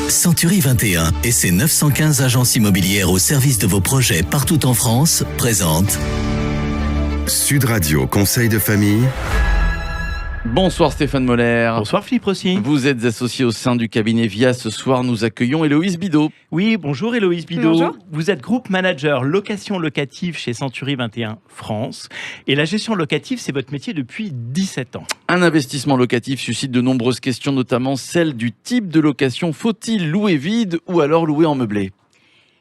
Century 21 et ses 915 agences immobilières au service de vos projets partout en France présentent Sud Radio Conseil de famille. Bonsoir Stéphane Moller. Bonsoir Philippe Rossi. Vous êtes associé au sein du cabinet VIA. Ce soir, nous accueillons Héloïse Bidot. Oui, bonjour Héloïse Bidot. Bonjour. Vous êtes groupe manager location locative chez Century 21 France. Et la gestion locative, c'est votre métier depuis 17 ans. Un investissement locatif suscite de nombreuses questions, notamment celle du type de location. Faut-il louer vide ou alors louer en meublé ?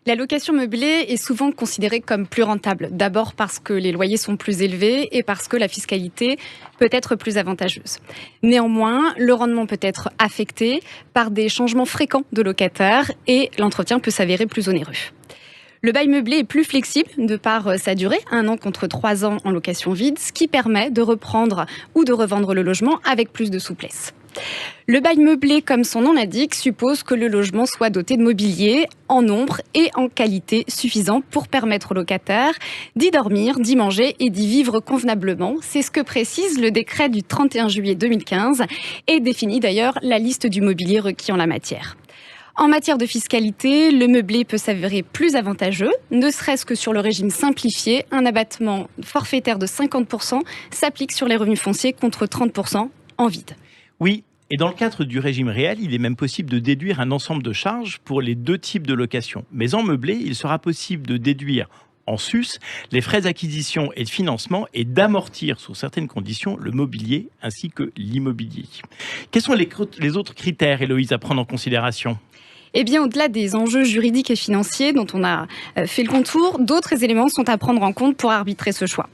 La location meublée est souvent considérée comme plus rentable. D'abord parce que les loyers sont plus élevés et parce que la fiscalité peut être plus avantageuse. Néanmoins, le rendement peut être affecté par des changements fréquents de locataires et l'entretien peut s'avérer plus onéreux. Le bail meublé est plus flexible de par sa durée, 1 an contre 3 ans en location vide, ce qui permet de reprendre ou de revendre le logement avec plus de souplesse. Le bail meublé, comme son nom l'indique, suppose que le logement soit doté de mobilier en nombre et en qualité suffisant pour permettre aux locataires d'y dormir, d'y manger et d'y vivre convenablement. C'est ce que précise le décret du 31 juillet 2015 et définit d'ailleurs la liste du mobilier requis en la matière. En matière de fiscalité, le meublé peut s'avérer plus avantageux, ne serait-ce que sur le régime simplifié. Un abattement forfaitaire de 50% s'applique sur les revenus fonciers contre 30% en vide. Oui, et dans le cadre du régime réel, il est même possible de déduire un ensemble de charges pour les deux types de location. Mais en meublé, il sera possible de déduire en sus les frais d'acquisition et de financement et d'amortir sous certaines conditions le mobilier ainsi que l'immobilier. Quels sont les autres critères, Héloïse, à prendre en considération ? Eh bien, au-delà des enjeux juridiques et financiers dont on a fait le contour, d'autres éléments sont à prendre en compte pour arbitrer ce choix.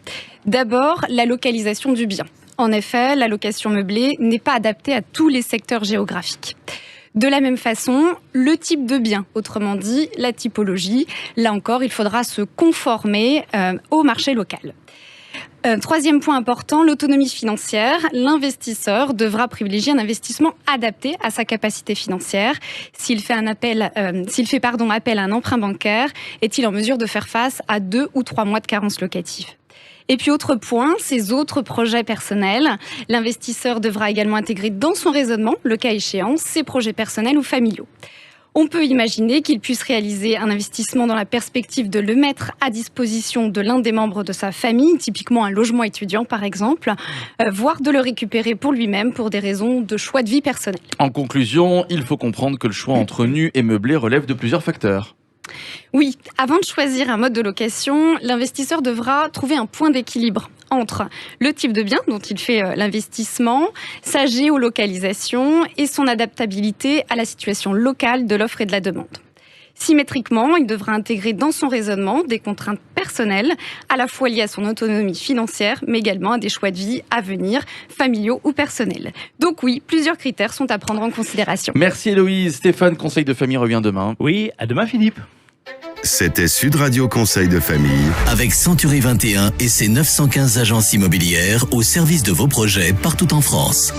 D'abord, la localisation du bien. En effet, la location meublée n'est pas adaptée à tous les secteurs géographiques. De la même façon, le type de bien, autrement dit, la typologie, là encore, il faudra se conformer au marché local. Troisième point important, l'autonomie financière. L'investisseur devra privilégier un investissement adapté à sa capacité financière. S'il fait appel à un emprunt bancaire, est-il en mesure de faire face à 2 ou 3 mois de carence locative ? Et puis autre point, ses autres projets personnels. L'investisseur devra également intégrer dans son raisonnement, le cas échéant, ses projets personnels ou familiaux. On peut imaginer qu'il puisse réaliser un investissement dans la perspective de le mettre à disposition de l'un des membres de sa famille, typiquement un logement étudiant par exemple, voire de le récupérer pour lui-même pour des raisons de choix de vie personnelle. En conclusion, il faut comprendre que le choix entre nu et meublé relève de plusieurs facteurs. Oui, avant de choisir un mode de location, l'investisseur devra trouver un point d'équilibre entre le type de bien dont il fait l'investissement, sa géolocalisation et son adaptabilité à la situation locale de l'offre et de la demande. Symétriquement, il devra intégrer dans son raisonnement des contraintes personnelles, à la fois liées à son autonomie financière, mais également à des choix de vie à venir, familiaux ou personnels. Donc oui, plusieurs critères sont à prendre en considération. Merci Héloïse. Stéphane, Conseil de famille revient demain. Oui, à demain Philippe. C'était Sud Radio Conseil de famille. avec Century 21 et ses 915 agences immobilières au service de vos projets partout en France.